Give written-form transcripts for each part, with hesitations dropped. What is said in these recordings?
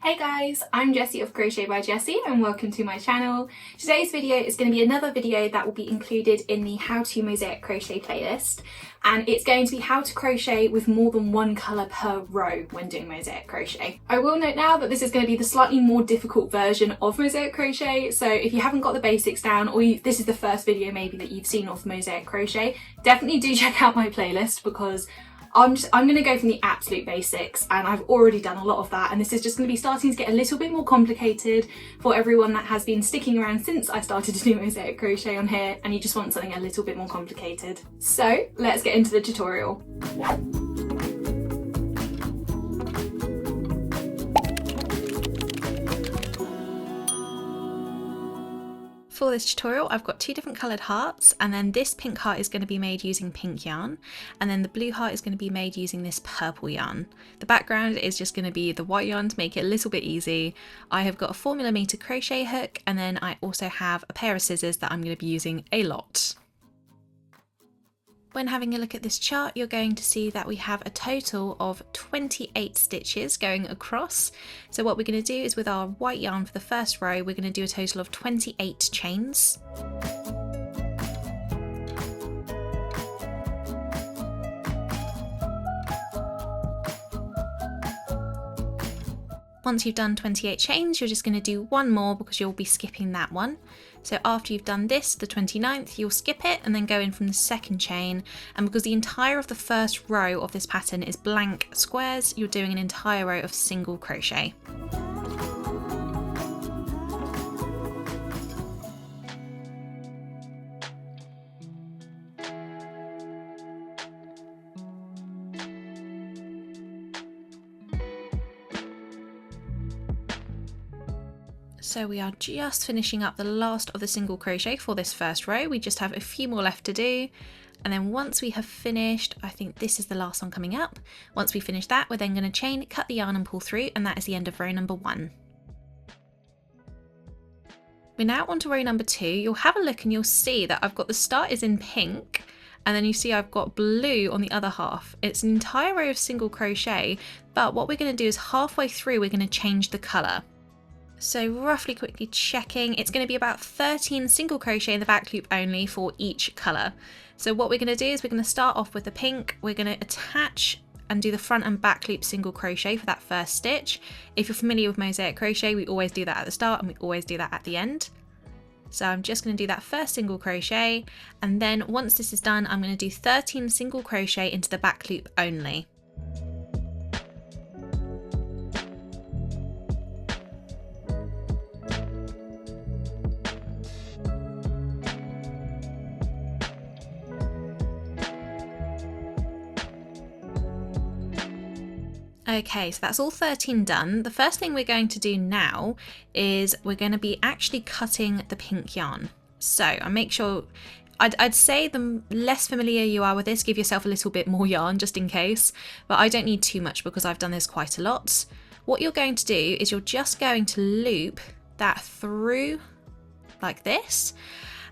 Hey guys, I'm Jessie of Crochet by Jessie and welcome to my channel. Today's video is going to be another video that will be included in the How to Mosaic Crochet playlist, and it's going to be how to crochet with more than one colour per row when doing Mosaic Crochet. I will note now that this is going to be the slightly more difficult version of Mosaic Crochet, so if you haven't got the basics down or this is the first video maybe that you've seen of Mosaic Crochet, definitely do check out my playlist because I'm going to go from the absolute basics, and I've already done a lot of that, and this is just going to be starting to get a little bit more complicated for everyone that has been sticking around since I started to do Mosaic Crochet on here and you just want something a little bit more complicated. So let's get into the tutorial. For this tutorial, I've got two different coloured hearts, and then this pink heart is going to be made using pink yarn, and then the blue heart is going to be made using this purple yarn. The background is just going to be the white yarn to make it a little bit easy. I have got a 4mm crochet hook, and then I also have a pair of scissors that I'm going to be using a lot. When having a look at this chart, you're going to see that we have a total of 28 stitches going across. So what we're going to do is with our white yarn for the first row, we're going to do a total of 28 chains. Once you've done 28 chains, you're just going to do one more because you'll be skipping that one. So after you've done this, the 29th, you'll skip it and then go in from the second chain. And because the entire of the first row of this pattern is blank squares, you're doing an entire row of single crochet. So we are just finishing up the last of the single crochet for this first row. We just have a few more left to do. And then once we have finished, I think this is the last one coming up. Once we finish that, we're then going to chain, cut the yarn and pull through, and that is the end of row number 1. We're now on to row number 2. You'll have a look and you'll see that I've got the start is in pink, and then you see I've got blue on the other half. It's an entire row of single crochet, but what we're going to do is halfway through, we're going to change the colour. So roughly quickly checking, it's going to be about 13 single crochet in the back loop only for each colour. So what we're going to do is we're going to start off with the pink, we're going to attach and do the front and back loop single crochet for that first stitch. If you're familiar with Mosaic Crochet, we always do that at the start and we always do that at the end. So I'm just going to do that first single crochet, and then once this is done, I'm going to do 13 single crochet into the back loop only. Okay, so that's all 13 done. The first thing we're going to do now is we're going to be actually cutting the pink yarn. So I make sure, I'd say the less familiar you are with this, give yourself a little bit more yarn just in case, but I don't need too much because I've done this quite a lot. What you're going to do is you're just going to loop that through like this.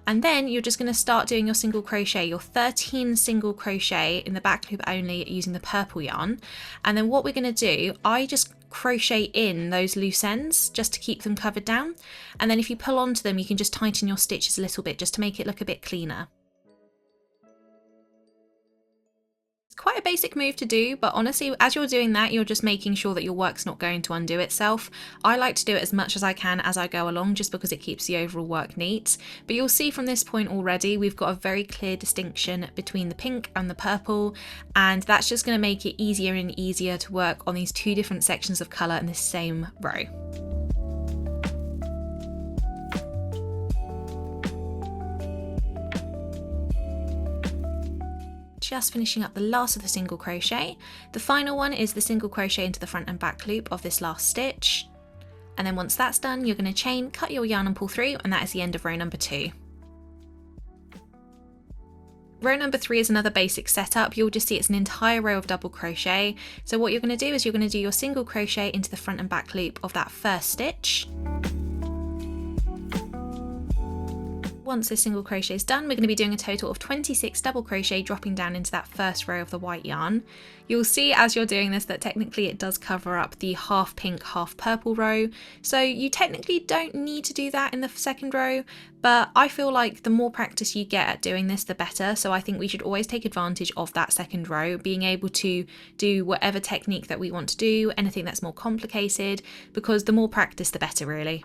And then you're just going to start doing your single crochet, your 13 single crochet in the back loop only using the purple yarn. And then what we're going to do, I just crochet in those loose ends just to keep them covered down. And then if you pull onto them, you can just tighten your stitches a little bit just to make it look a bit cleaner. Quite a basic move to do, but honestly, as you're doing that, you're just making sure that your work's not going to undo itself. I like to do it as much as I can as I go along, just because it keeps the overall work neat. But you'll see from this point already, we've got a very clear distinction between the pink and the purple, and that's just going to make it easier and easier to work on these two different sections of colour in the same row. Just finishing up the last of the single crochet. The final one is the single crochet into the front and back loop of this last stitch. And then once that's done, you're going to chain, cut your yarn and pull through, and that is the end of row number 2. Row number 3 is another basic setup. You'll just see it's an entire row of double crochet. So what you're going to do is you're going to do your single crochet into the front and back loop of that first stitch. Once this single crochet is done, we're going to be doing a total of 26 double crochet, dropping down into that first row of the white yarn. You'll see as you're doing this that technically it does cover up the half pink, half purple row. So you technically don't need to do that in the second row, but I feel like the more practice you get at doing this, the better. So I think we should always take advantage of that second row, being able to do whatever technique that we want to do, anything that's more complicated, because the more practice, the better really.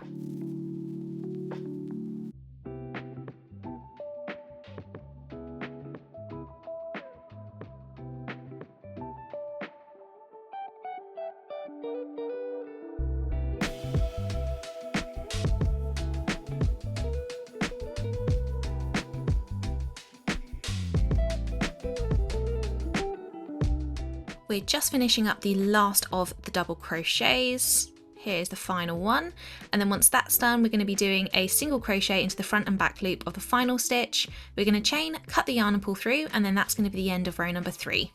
We're just finishing up the last of the double crochets. Here's the final one, and then once that's done, we're going to be doing a single crochet into the front and back loop of the final stitch. We're going to chain, cut the yarn and pull through, and then that's going to be the end of row number 3.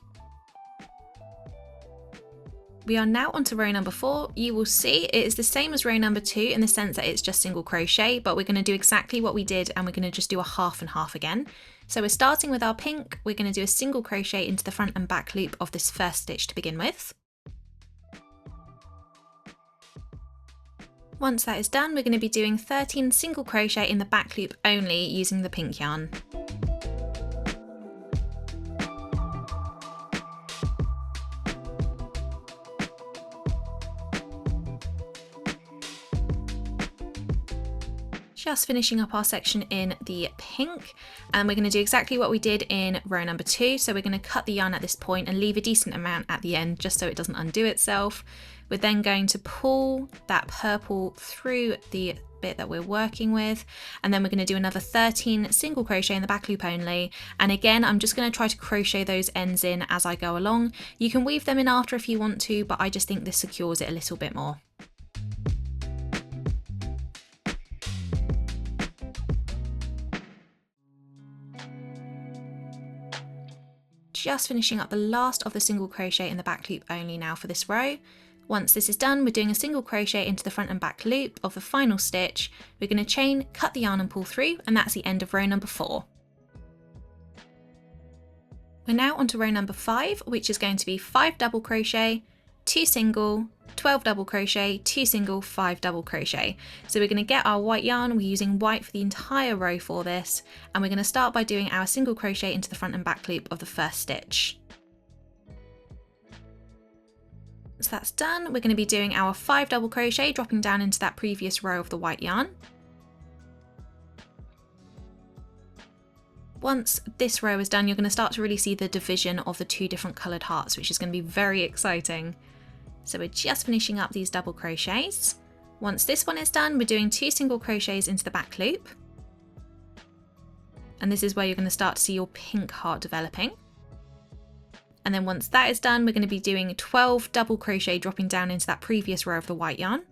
We are now onto row number 4. You will see it is the same as row number 2 in the sense that it's just single crochet, but we're going to do exactly what we did, and we're going to just do a half and half again. So we're starting with our pink. We're going to do a single crochet into the front and back loop of this first stitch to begin with. Once that is done, we're going to be doing 13 single crochet in the back loop only using the pink yarn. Just finishing up our section in the pink, and we're going to do exactly what we did in row number 2. So we're going to cut the yarn at this point and leave a decent amount at the end just so it doesn't undo itself. We're then going to pull that purple through the bit that we're working with, and then we're going to do another 13 single crochet in the back loop only. And again, I'm just going to try to crochet those ends in as I go along. You can weave them in after if you want to, but I just think this secures it a little bit more. Just finishing up the last of the single crochet in the back loop only now for this row. Once this is done, we're doing a single crochet into the front and back loop of the final stitch. We're going to chain, cut the yarn and pull through, and that's the end of row number 4. We're now onto row number 5, which is going to be 5 double crochet, 2 single, 12 double crochet, 2 single, 5 double crochet. So we're going to get our white yarn. We're using white for the entire row for this, and we're going to start by doing our single crochet into the front and back loop of the first stitch. So that's done. We're going to be doing our 5 double crochet, dropping down into that previous row of the white yarn. Once this row is done, you're going to start to really see the division of the 2 different coloured hearts, which is going to be very exciting. So we're just finishing up these double crochets. Once this one is done, we're doing 2 single crochets into the back loop. And this is where you're going to start to see your pink heart developing. And then once that is done, we're going to be doing 12 double crochet, dropping down into that previous row of the white yarn.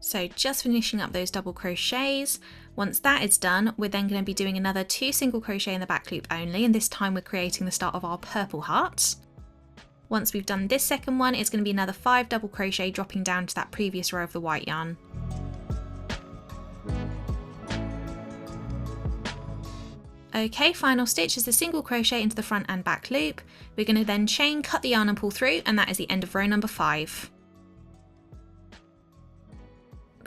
So just finishing up those double crochets. Once that is done, we're then going to be doing another 2 single crochet in the back loop only, and this time we're creating the start of our purple hearts. Once we've done this second one, it's going to be another 5 double crochet, dropping down to that previous row of the white yarn. Okay, final stitch is the single crochet into the front and back loop. We're going to then chain, cut the yarn and pull through, and that is the end of row number 5.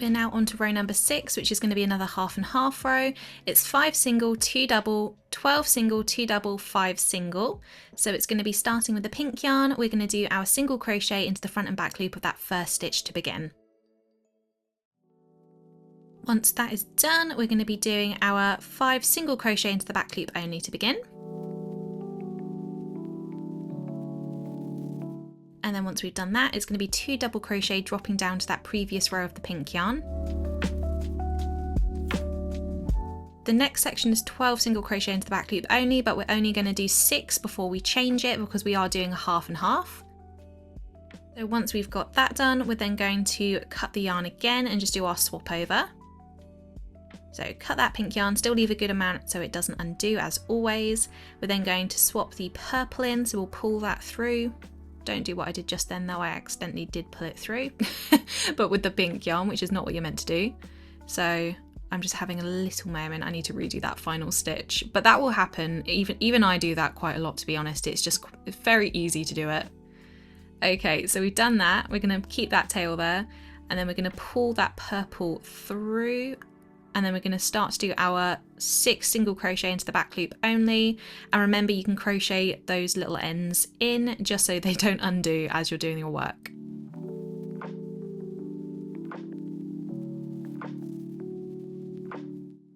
We're now on to row number 6, which is going to be another half and half row. It's 5 single, 2 double, 12 single, 2 double, 5 single. So it's going to be starting with the pink yarn. We're going to do our single crochet into the front and back loop of that first stitch to begin. Once that is done, we're going to be doing our 5 single crochet into the back loop only to begin. And then once we've done that, it's going to be 2 double crochet, dropping down to that previous row of the pink yarn. The next section is 12 single crochet into the back loop only, but we're only going to do 6 before we change it because we are doing a half and half. So once we've got that done, we're then going to cut the yarn again and just do our swap over. So cut that pink yarn, still leave a good amount so it doesn't undo as always. We're then going to swap the purple in, so we'll pull that through. Don't do what I did just then though, I accidentally did pull it through, but with the pink yarn, which is not what you're meant to do. So I'm just having a little moment, I need to redo that final stitch, but that will happen. Even I do that quite a lot, to be honest. It's very easy to do it. Okay, so we've done that. We're gonna keep that tail there, and then we're gonna pull that purple through, and then we're going to start to do our 6 single crochet into the back loop only. And remember, you can crochet those little ends in just so they don't undo as you're doing your work.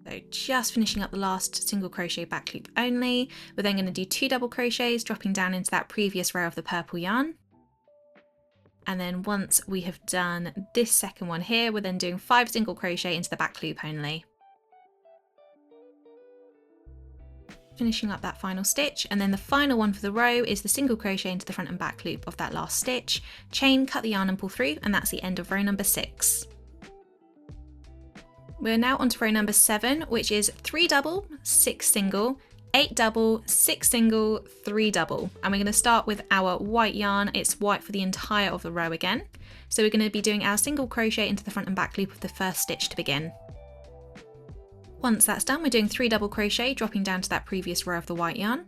So just finishing up the last single crochet back loop only. We're then going to do 2 double crochets, dropping down into that previous row of the purple yarn. And then once we have done this second one here, we're then doing 5 single crochet into the back loop only. Finishing up that final stitch, and then the final one for the row is the single crochet into the front and back loop of that last stitch, chain, cut the yarn and pull through, and that's the end of row number 6. We're now on to row number 7, which is 3 double, 6 single, 8 double, 6 single, 3 double, and we're going to start with our white yarn. It's white for the entire of the row again, so we're going to be doing our single crochet into the front and back loop of the first stitch to begin. Once that's done, we're doing 3 double crochet, dropping down to that previous row of the white yarn.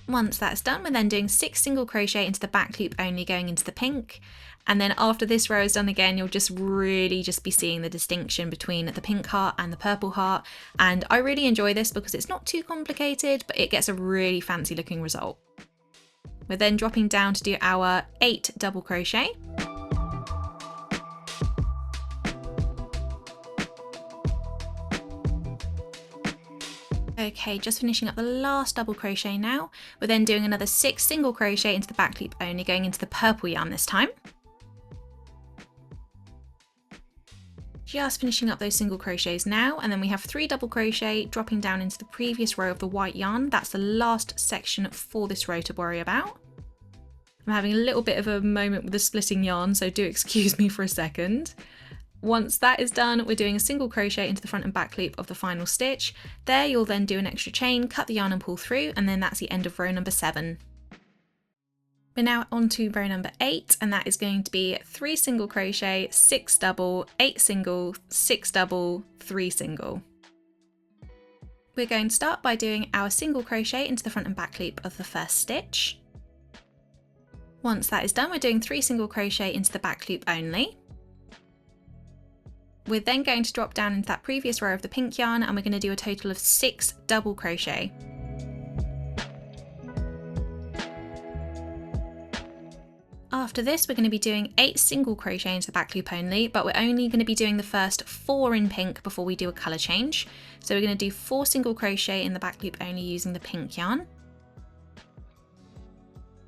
Once that's done, we're then doing 6 single crochet into the back loop only, going into the pink. And then after this row is done again, you'll just really be seeing the distinction between the pink heart and the purple heart. And I really enjoy this because it's not too complicated, but it gets a really fancy looking result. We're then dropping down to do our 8 double crochet. Okay, just finishing up the last double crochet now. We're then doing another 6 single crochet into the back loop only, going into the purple yarn this time. Just finishing up those single crochets now, and then we have 3 double crochet, dropping down into the previous row of the white yarn. That's the last section for this row to worry about. I'm having a little bit of a moment with the splitting yarn, so do excuse me for a second. Once that is done, we're doing a single crochet into the front and back loop of the final stitch. There you'll then do an extra chain, cut the yarn and pull through, and then that's the end of row number 7. We're now on to row number 8, and that is going to be 3 single crochet, 6 double, 8 single, 6 double, 3 single. We're going to start by doing our single crochet into the front and back loop of the first stitch. Once that is done, we're doing 3 single crochet into the back loop only. We're then going to drop down into that previous row of the pink yarn, and we're going to do a total of 6 double crochet. After this, we're going to be doing 8 single crochet into the back loop only, but we're only going to be doing the first 4 in pink before we do a colour change. So we're going to do 4 single crochet in the back loop only using the pink yarn.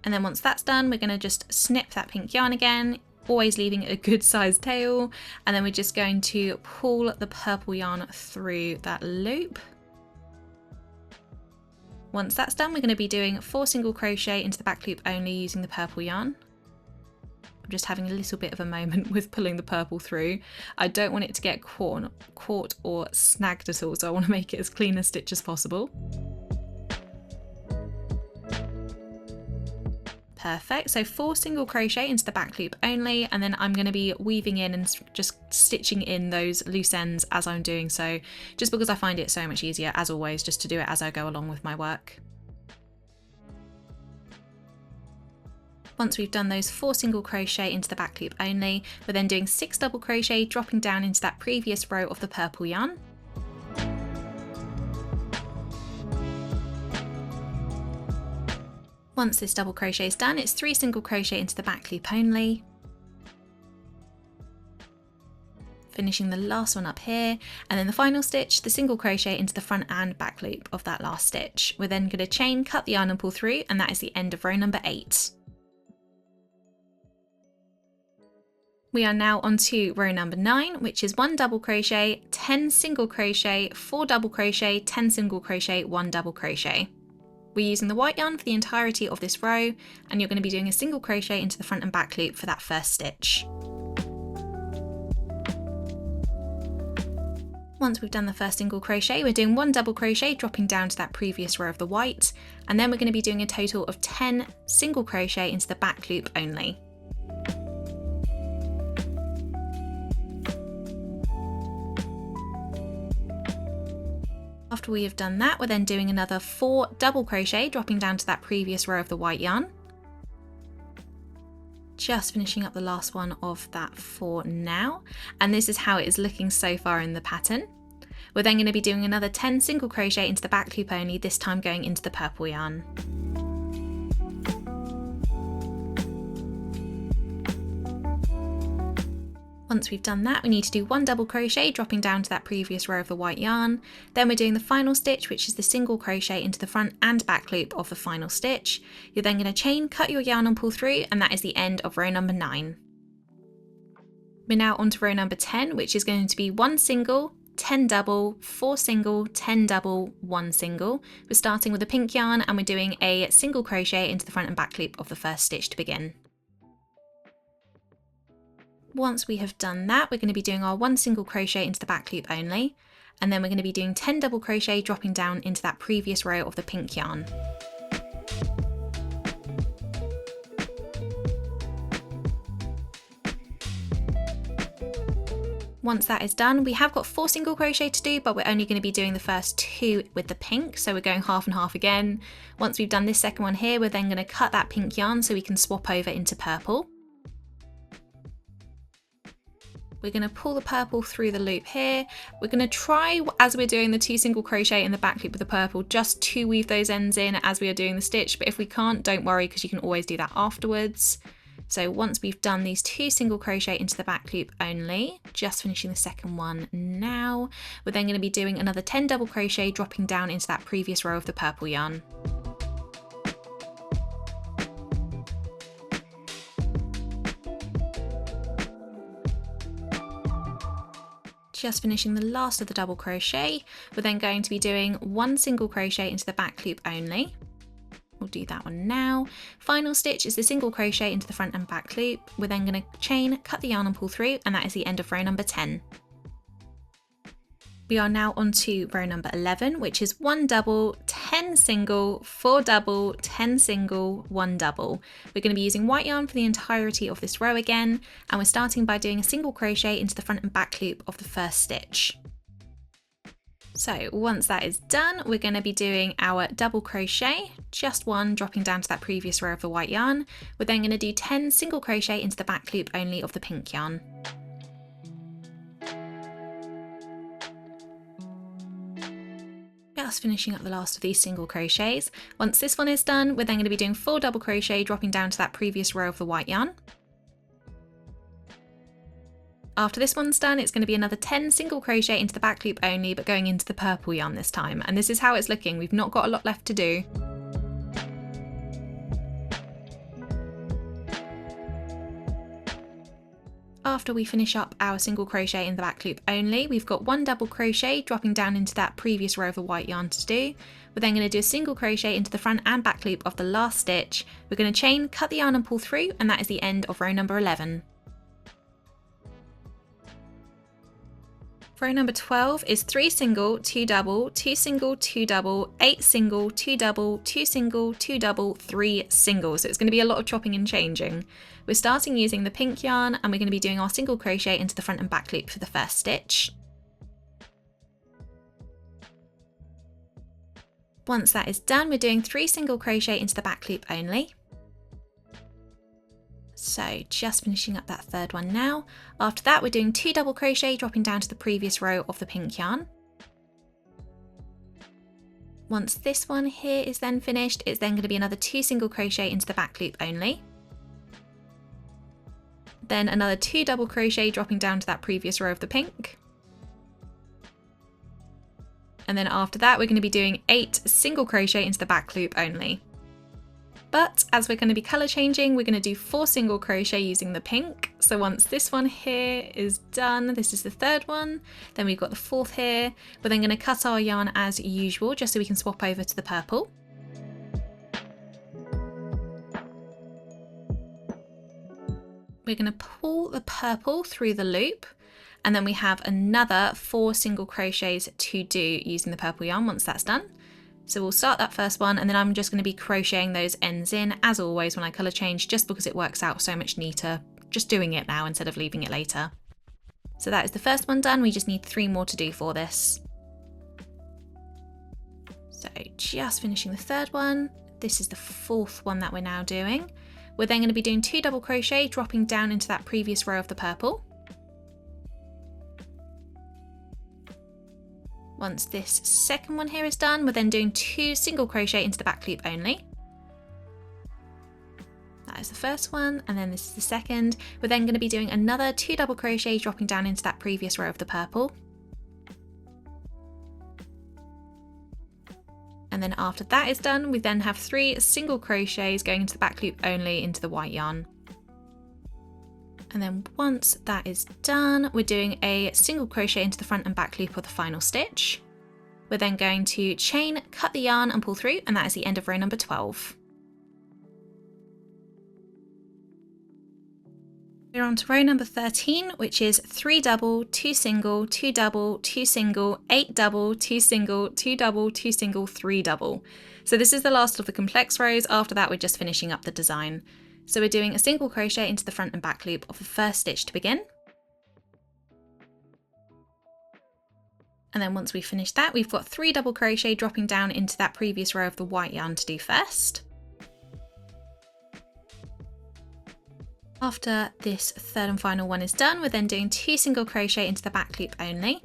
And then once that's done, we're going to just snip that pink yarn again, always leaving a good sized tail, and then we're just going to pull the purple yarn through that loop. Once that's done, we're going to be doing 4 single crochet into the back loop only using the purple yarn. I'm just having a little bit of a moment with pulling the purple through. I don't want it to get caught or snagged at all, so I want to make it as clean a stitch as possible. Perfect, so 4 single crochet into the back loop only, and then I'm going to be weaving in and just stitching in those loose ends as I'm doing so, just because I find it so much easier, as always, just to do it as I go along with my work. Once we've done those 4 single crochet into the back loop only, we're then doing 6 double crochet, dropping down into that previous row of the purple yarn. Once this double crochet is done, it's 3 single crochet into the back loop only. Finishing the last one up here, and then the final stitch, the single crochet into the front and back loop of that last stitch. We're then going to chain, cut the yarn and pull through, and that is the end of row number 8. We are now on to row number 9, which is 1 double crochet, 10 single crochet, 4 double crochet, 10 single crochet, 1 double crochet. We're using the white yarn for the entirety of this row, and you're going to be doing a single crochet into the front and back loop for that first stitch. Once we've done the first single crochet, we're doing 1 double crochet, dropping down to that previous row of the white, and then we're going to be doing a total of 10 single crochet into the back loop only. After we have done that, we're then doing another 4 double crochet, dropping down to that previous row of the white yarn. Just finishing up the last one of that 4 now, and this is how it is looking so far in the pattern. We're then going to be doing another 10 single crochet into the back loop only, this time going into the purple yarn. Once we've done that, we need to do 1 double crochet, dropping down to that previous row of the white yarn. Then we're doing the final stitch, which is the single crochet into the front and back loop of the final stitch. You're then going to chain, cut your yarn and pull through, and that is the end of row number 9. We're now on to row number 10, which is going to be 1 single, 10 double, 4 single, 10 double, 1 single. We're starting with a pink yarn and we're doing a single crochet into the front and back loop of the first stitch to begin. Once we have done that, we're going to be doing our 1 single crochet into the back loop only, and then we're going to be doing 10 double crochet, dropping down into that previous row of the pink yarn. Once that is done, we have got 4 single crochet to do, but we're only going to be doing the first 2 with the pink, so we're going half and half again. Once we've done this second one here, we're then going to cut that pink yarn so we can swap over into purple. We're going to pull the purple through the loop here. We're going to try, as we're doing the 2 single crochet in the back loop with the purple, just to weave those ends in as we are doing the stitch, but if we can't, don't worry, because you can always do that afterwards. So once we've done these 2 single crochet into the back loop only, just finishing the second one now, we're then going to be doing another 10 double crochet, dropping down into that previous row of the purple yarn. Just finishing the last of the double crochet, we're then going to be doing 1 single crochet into the back loop only. We'll do that one now. Final stitch is the single crochet into the front and back loop. We're then going to chain, cut the yarn and pull through, and that is the end of row number 10. We are now on to row number 11, which is 1 double, 10 single, 4 double, 10 single, 1 double. We're going to be using white yarn for the entirety of this row again, and we're starting by doing a single crochet into the front and back loop of the first stitch. So once that is done, we're going to be doing our double crochet, just 1, dropping down to that previous row of the white yarn. We're then going to do 10 single crochet into the back loop only of the pink yarn. Just finishing up the last of these single crochets. Once this one is done, we're then going to be doing 4 double crochet, dropping down to that previous row of the white yarn. After this one's done, it's going to be another 10 single crochet into the back loop only, but going into the purple yarn this time. And this is how it's looking. We've not got a lot left to do. After we finish up our single crochet in the back loop only, we've got 1 double crochet, dropping down into that previous row of the white yarn to do. We're then going to do a single crochet into the front and back loop of the last stitch. We're going to chain, cut the yarn and pull through, and that is the end of row number 11. Row number 12 is 3 single, 2 double, 2 single, 2 double, 8 single, 2 double, 2 single, 2 double, 3 single. So it's going to be a lot of chopping and changing. We're starting using the pink yarn, and we're going to be doing our single crochet into the front and back loop for the first stitch. Once that is done, we're doing 3 single crochet into the back loop only. So just finishing up that third one now. After that, we're doing 2 double crochet, dropping down to the previous row of the pink yarn. Once this one here is then finished, it's then going to be another 2 single crochet into the back loop only. Then another 2 double crochet, dropping down to that previous row of the pink. And then after that, we're going to be doing 8 single crochet into the back loop only. But as we're going to be colour changing, we're going to do 4 single crochet using the pink. So once this one here is done, this is the third one, then we've got the fourth here. We're then going to cut our yarn as usual, just so we can swap over to the purple. We're going to pull the purple through the loop, and then we have another 4 single crochets to do using the purple yarn once that's done. So we'll start that first one, and then I'm just going to be crocheting those ends in as always when I colour change, just because it works out so much neater just doing it now instead of leaving it later. So that is the first one done. We just need 3 more to do for this. So just finishing the third one. This is the 4th one that we're now doing. We're then going to be doing 2 double crochet, dropping down into that previous row of the purple. Once this second one here is done, we're then doing 2 single crochet into the back loop only. That is the first one, and then this is the second. We're then going to be doing another 2 double crochet, dropping down into that previous row of the purple. And then after that is done, we then have 3 single crochets going into the back loop only into the white yarn. And then once that is done, we're doing a single crochet into the front and back loop of the final stitch. We're then going to chain, cut the yarn and pull through, and that is the end of row number 12. We're on to row number 13, which is 3 double, 2 single, 2 double, 2 single, 8 double, 2 single, 2 double, 2 single, 3 double. So this is the last of the complex rows. After that, we're just finishing up the design. So we're doing a single crochet into the front and back loop of the first stitch to begin. And then once we finish that, we've got 3 double crochet dropping down into that previous row of the white yarn to do first. After this third and final one is done, we're then doing 2 single crochet into the back loop only.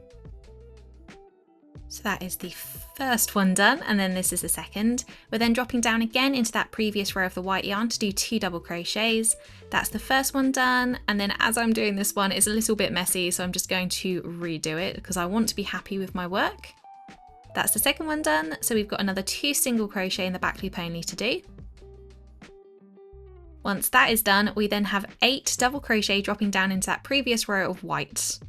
So that is the first one done, and then this is the second. We're then dropping down again into that previous row of the white yarn to do 2 double crochets. That's the first one done, and then as I'm doing this one, it's a little bit messy, so I'm just going to redo it because I want to be happy with my work. That's the second one done, so we've got another 2 single crochet in the back loop only to do. Once that is done, we then have 8 double crochet dropping down into that previous row of white.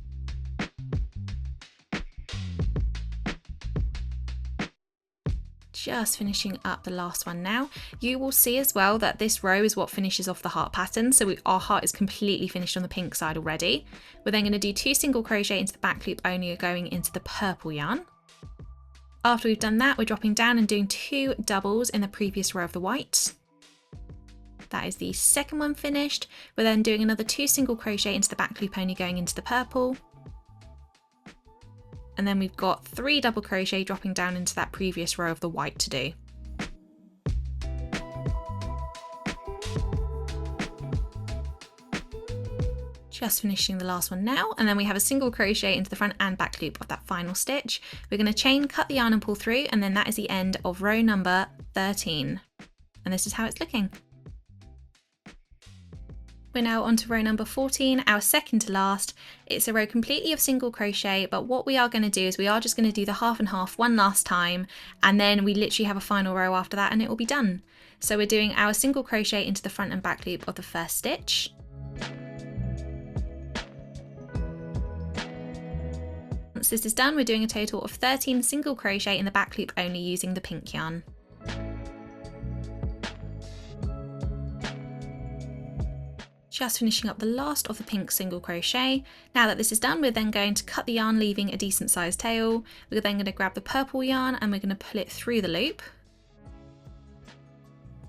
Just finishing up the last one now. You will see as well that this row is what finishes off the heart pattern, so our heart is completely finished on the pink side already. We're then going to do 2 single crochet into the back loop only going into the purple yarn. After we've done that, we're dropping down and doing 2 doubles in the previous row of the white. That is the second one finished. We're then doing another 2 single crochet into the back loop only going into the purple. And then we've got 3 double crochet dropping down into that previous row of the white to do. Just finishing the last one now, and then we have a single crochet into the front and back loop of that final stitch. We're going to chain, cut the yarn and pull through, and then that is the end of row number 13. And this is how it's looking. We're now on to row number 14, our second to last. It's a row completely of single crochet, but what we are going to do is we are just going to do the half and half one last time, and then we literally have a final row after that and it will be done. So we're doing our single crochet into the front and back loop of the first stitch. Once this is done, we're doing a total of 13 single crochet in the back loop only using the pink yarn. Just finishing up the last of the pink single crochet. Now that this is done, we're then going to cut the yarn, leaving a decent sized tail. We're then going to grab the purple yarn and we're going to pull it through the loop.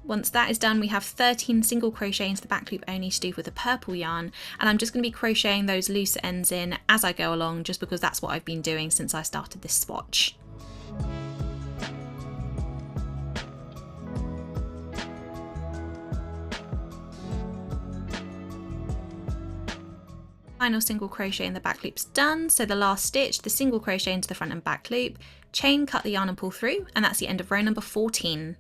Once that is done, we have 13 single crochet into the back loop only to do with the purple yarn, and I'm just going to be crocheting those loose ends in as I go along, just because that's what I've been doing since I started this swatch. Final single crochet in the back loop's done, so the last stitch, the single crochet into the front and back loop, chain, cut the yarn and pull through, and that's the end of row number 14.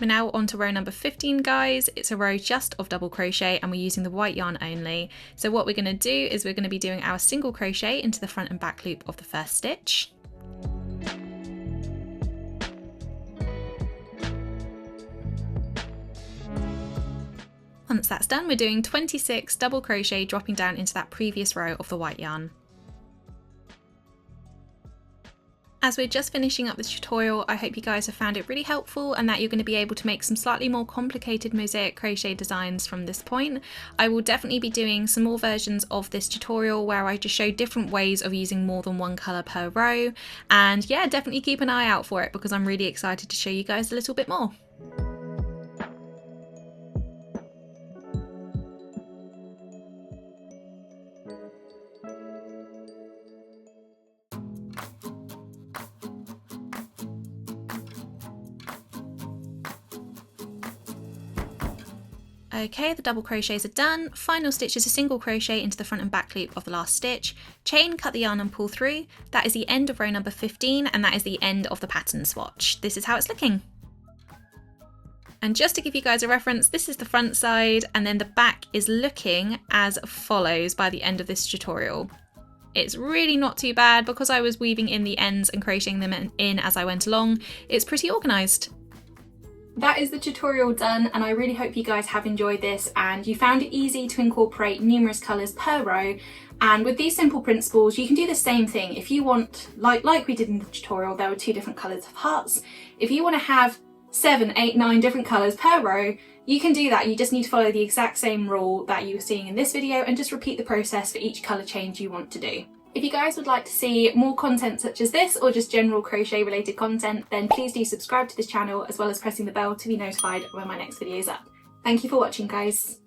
We're now on to row number 15, guys. It's a row just of double crochet and we're using the white yarn only. So what we're going to do is we're going to be doing our single crochet into the front and back loop of the first stitch. Once that's done, we're doing 26 double crochet dropping down into that previous row of the white yarn. As we're just finishing up this tutorial, I hope you guys have found it really helpful and that you're going to be able to make some slightly more complicated mosaic crochet designs from this point. I will definitely be doing some more versions of this tutorial where I just show different ways of using more than one colour per row, and yeah, definitely keep an eye out for it because I'm really excited to show you guys a little bit more. Okay, the double crochets are done. Final stitch is a single crochet into the front and back loop of the last stitch. Chain, cut the yarn and pull through. That is the end of row number 15 and that is the end of the pattern swatch. This is how it's looking. And just to give you guys a reference, this is the front side and then the back is looking as follows by the end of this tutorial. It's really not too bad because I was weaving in the ends and crocheting them in as I went along. It's pretty organised. That is the tutorial done, and I really hope you guys have enjoyed this and you found it easy to incorporate numerous colours per row. And with these simple principles you can do the same thing. If you want, like we did in the tutorial, there were 2 different colours of hearts. If you want to have 7, 8, 9 different colours per row, you can do that. You just need to follow the exact same rule that you were seeing in this video and just repeat the process for each colour change you want to do. If you guys would like to see more content such as this or just general crochet related content, then please do subscribe to this channel as well as pressing the bell to be notified when my next video is up. Thank you for watching, guys.